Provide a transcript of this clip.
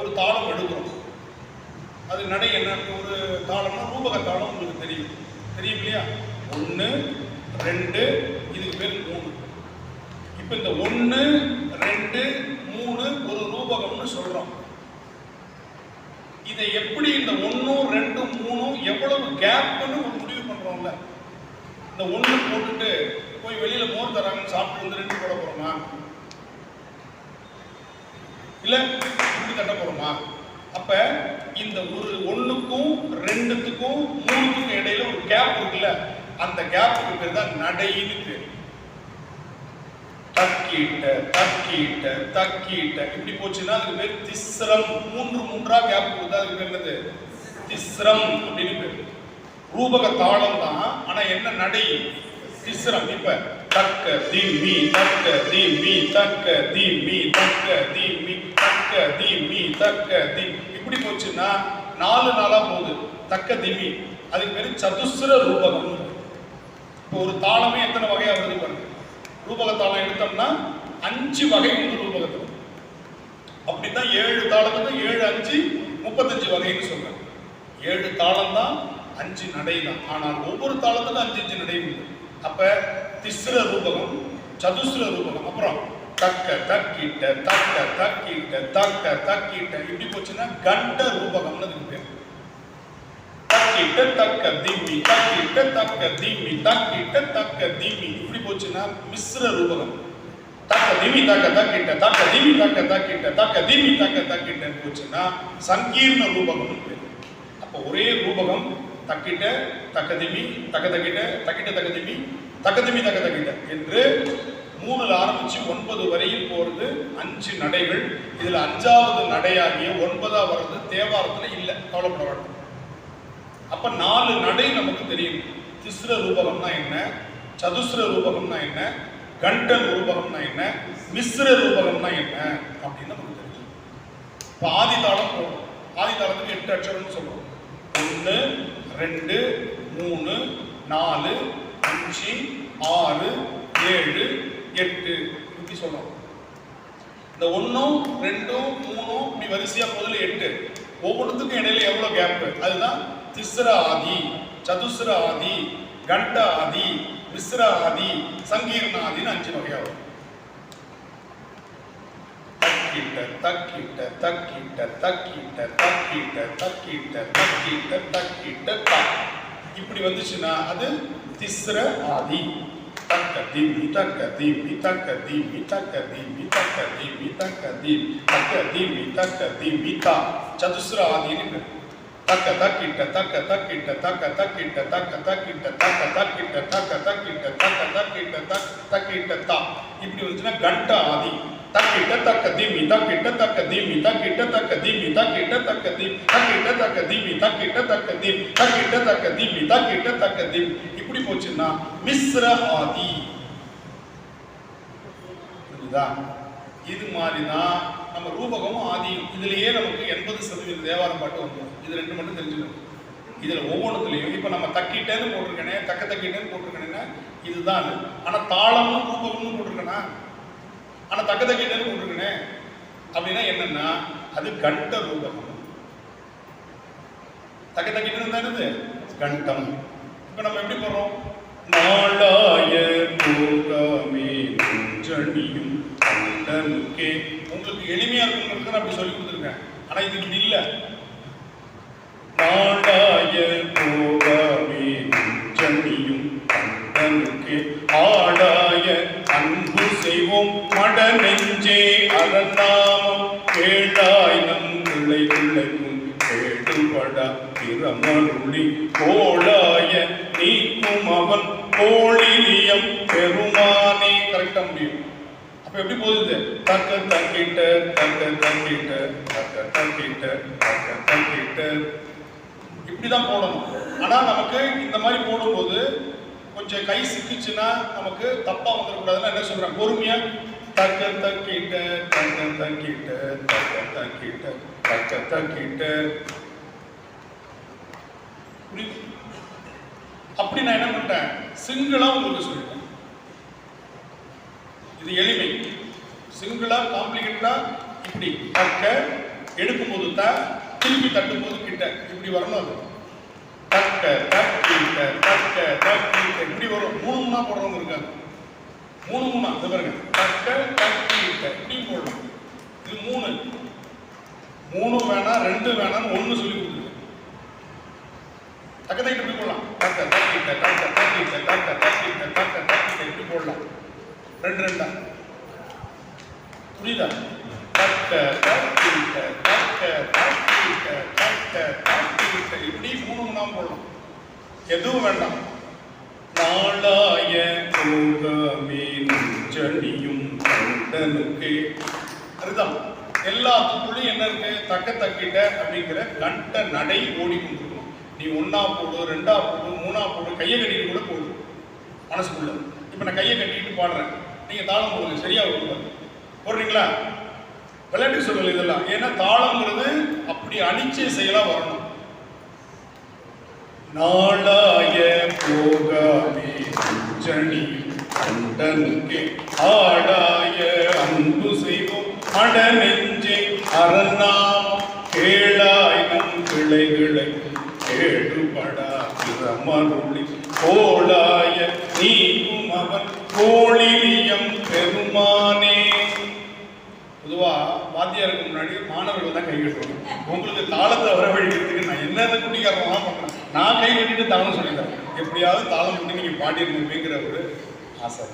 ஒரு தாளம் எடுக்கிறோம். அது நடை என்ன ஒரு தாளம்னா ரூபக தாளம் உங்களுக்கு தெரியும் இல்லையா? 1 2 இதுக்கு பேர் 3. இப்போ இந்த 1 2 3 ஒரு ரூபகம்னு சொல்றோம். இதை எப்படி இந்த 1 2 3 எவ்வளவு கேப்னு ஒரு முடிவு பண்றோம்ல. இந்த 1 போட்டுட்டு போய் வெளியில மோர் தராங்கன்னு சாப்பிட்டு வந்து 2 போட போறோமா? இல்ல இப்படி தட்ட போறோமா? அப்ப இந்த ஒரு 1க்கும் 2க்கும் 3க்கும் இடையில ஒரு கேப் இருக்குல்ல, அந்த கேப்புக்கு பேர் தான் நடைன்னு பேர். தக்கீட்ட தக்கீட்ட தக்கீட்ட இப்படி போச்சுன்னா அதுக்கு பேர் திஸ்ரம். 3 கேப் கொடுத்தா அதுக்கு பேர் என்னது? திஸ்ரம் அப்படின்னு பேர். ரூபக தாளம் தான், ஆனா என்ன நடை? திஸ்ரம். இப்ப தக்க திம்மி தக்க திம்மி தக்க திம்மி தக்க திம்மி தக்க திம்மி தக்க திம் இப்படி போச்சுன்னா 4 போகுது. தக்க திம்மி அதுக்கு பேரு சதுஸ்ர ரூபகம். இப்போ ஒரு தாளமே எத்தனை வகையா வருது பாருங்க. ரூபக தாளம் எடுத்தோம்னா 5 வகை உண்டு ரூபகத்துல. அப்படித்தான் 7 தாளத்துக்கு 7 5 35 வகைன்னு சொல்றேன். 7 தாளம் தான் 5 நடை தான். ஆனால் ஒவ்வொரு தாளத்துக்கும் 5 நடை உண்டு. அப்ப திஸ்ர ரூபகம், சதுஸ்ர ரூபகம், அப்புறம் தக்க தக்கிட்ட தக்க தக்கிட்ட தக்க தக்கிட்ட இப்படி போச்சுன்னா கண்ட ரூபகம்னு அதுக்கு பேர். தக்கிட்ட தக்க திம்மி தக்கிட்ட தக்க திம்மி தக்கிட்ட தக்க திம்மி இப்படி போச்சுன்னா மிஸ்ர ரூபகம். தக்க திம்மி தக்க தக்கிட்ட தக்க திம்மி தக்க தக்கிட்ட தக்க திம்மி தக்க தக்கிட்டன்னு போச்சுன்னா சங்கீர்ண ரூபகம்னு பேர். அப்போ ஒரே ரூபகம் தக்கிட்ட தக்க திம்மி தக்க தக்கிட்ட தக்கிட்ட தக்க திம்மி தக்க திம்மி தக்க தக்கிட்ட என்று 3ல் ஆரம்பிச்சு 9 வரையில் போறது 5 நடைகள். இதுல 5வது நடையாகிய 9 வர்றது தேவாரத்துல இல்ல, கவலைப்பட வேண்டும். அப்ப 4 நடை நமக்கு தெரியும். திஸ்ர ரூபகம்னா என்ன, சதுஸ்ர ரூபகம்னா என்ன, கண்டன் ரூபகம்னா என்ன, மிஸ்ர ரூபகம்னா என்ன அப்படின்னு நமக்கு தெரியும். இப்ப ஆதி தாளம் போடும். ஆதி தாளத்துக்கு 8 அட்சரம்னு சொல்றோம். 1 2 3 4 5 6 7 8 இப்படி சொல்றோம். இந்த 1 2 3 இப்படி வரிசையா முதல்ல 8. ஒவ்வொன்றுத்துக்கும் இடையில எவ்வளவு கேப்? அதுதான் திஸ்ர ஆதி, சதுஸ்ர ஆதி, கண்ட ஆதி, மிஸ்ர ஆதி, சங்கீர்ண ஆதின்னு 5 வகையா வரும். தக்கிட்ட தக்கிட்ட தக்கிட்ட தக்கிட்ட தக்கிட்ட தக்கிட்ட தக்கிட்ட தக்கிட்ட தா இப்படி வந்துச்சுன்னா அது திஸ்ர ஆதி. தக்க திம்மி தக்க திம்மி தக்க திம்மி தக்க திம்மி தக்க திம்மி தக்க திம்மி தக்க திம்மி தக்க திம்மி தா சதுஸ்ர ஆதின்னு. தக்க தக்கிட்ட தக்க தக்கிட்ட தக்க தக்கிட்ட தக்க தக்கிட்ட தக்க தக்கிட்ட தக்க தக்கிட்ட தக்க தக்கிட்ட தக்கிட்ட தா இப்படி வந்துச்சுன்னா கண்ட ஆதி. தக்கிட்ட தக்க திம்மி தக்கிட்ட தக்க திம்மி தக்கிட்ட தக்க திம்மி தக்கிட்ட தக்க திம் தக்கிட்ட தக்க திம்மி தக்கிட்ட தக்க திம் தக்கிட்ட தக்க திம்மி தக்கிட்ட தக்க திம் இப்படி போச்சுன்னா மிஸ்ர ஆதி. புரியுதா? இது மாதிரிதான் நம்ம ரூபகமும் ஆதியும். இதுலயே நமக்கு 80% தேவாரம் பாட்டு வந்துடும். இது 2 மட்டும் தெரிஞ்சுக்கணும். இதுல ஒவ்வொன்றுலையும் இப்ப நம்ம தக்கிட்டேன்னு போட்டிருக்கேனே, தக்க தக்கிட்டேன்னு போட்டிருக்கேன்னா இதுதான். ஆனா தாளமும் ரூபகமும் போட்டிருக்கேனா, ஆனா தக்க தக்கிட்டேன்னு போட்டிருக்கேனே அப்படின்னா என்னன்னா அது கண்ட ரூபகம். தக்க தக்கிட்டேன்னு தானது கண்டம். இப்ப நம்ம எப்படி போடுறோம்? நாளாய போகாமே குஞ்சணியும் கண்டனுக்கே. உங்களுக்கு எளிமையா இருக்குங்கிறது அப்படி சொல்லி கொடுத்துருக்கேன். ஆனா இது இப்படி இல்ல. நாளாய போகாமே குஞ்சணியும் கண்டனுக்கே ஆடாய அன்பு செய்வோம் மட நெஞ்சே அரணாமம் கேளாய் நம் பிள்ளை பிள்ளைக்கும் கேடுபடா திறமருளி கோளாய நீக்கும் அவன் கோழிலியம் பெருமானே. கரெக்டா முடியும். அப்ப எப்படி போகுது? தக்க தக்கிட்ட தக்க தக்கிட்ட தக்க தக்கிட்ட தக்க தக்கிட்ட இப்படிதான் போடணும். ஆனா நமக்கு இந்த மாதிரி போடும்போது கொஞ்சம் கை சிக்கிச்சுன்னா நமக்கு தப்பா வந்துடக்கூடாதுன்னு என்ன சொல்றேன்? பொறுமையா தக்க தக்கிட்ட தக்க தக்கிட்ட தக்க தக்கிட்ட தக்க தக்கிட்ட அப்படி நான் என்ன பண்ணிட்டேன்? சிங்கிளா உங்களுக்கு சொல்லிட்டேன். இது எளிமை. சிங்கிளா காம்ப்ளிகேட்டடா இப்படி தக்க எடுக்கும்போது திருப்பி தட்டும்போது கிட்ட இப்படி வரணும். அது தக்க தக்கிட்ட தக்க தக்கிட்ட இப்படி வரும். 3 3 போடுறவங்க இருக்காங்க. 3 3 அது பாருங்க. தக்க தக்கிட்ட இப்படி போடணும். இது 3 3 வேணாம் 2 வேணாம் 1 சொல்லி கொடுத்துருங்க. தக்க தக்கிட்ட இப்படி போடலாம். தக்க தக்கிட்ட தக்க தக்கிட்ட தக்க தக்கிட்ட தக்க தக்கிட்ட இப்படி போடலாம். 2 2 புரியுதா? தக்க தக்கிட்ட தக்க தக்கிட்ட தக்க தக்கிட்ட இப்படி 3 3 போடலாம். எதுவும் வேண்டாம். நாளாய போகமேன் ஜனியும் கண்டனுக்கு அதுதான். எல்லாத்துக்குள்ளேயும் என்ன இருக்கு? தக்க தக்கிட்ட அப்படிங்கிற கண்ட நடை ஓடிக்கொண்டிருக்கணும். நீ 1 போடு 2 போடு 3 போடு கையை கட்டிட்டு கூட போடு மனசுக்குள்ள. இப்ப நான் கையை கட்டிட்டு பாடுறேன், நீங்க தாளம் போடுங்க. சரியா போடுறீங்களா? விளையாட்டு சொல்லல இதெல்லாம். ஏன்னா தாளம்ங்கிறது அப்படி அணிச்சே செயலா வரணும். நாளாய போகாமே ஜனி கண்டனுக்கு ஆடாய அன்பு செய்வோம் அட நெஞ்சே அரணாமம் கேளாய் நம் கிளைகளை கேடுபடா பிரமருளி கோளாய நீக்கும் அவன் கோளிலியம் பெருமானே. பொதுவா வாத்தியாருக்கு முன்னாடி மாணவர்கள் தான் கை கட்டுவாங்க. உங்களுக்கு தாளத்தை வரவழைக்கிறதுக்கு நான் என்னென்ன குட்டிக்காரலாம் பண்றேன். நான் கை கட்டிட்டு தாளம் சொல்லித்தரேன். எப்படியாவது தாளம் பண்ணி நீங்க பாடிருந்தீங்கிற ஒரு ஆசை.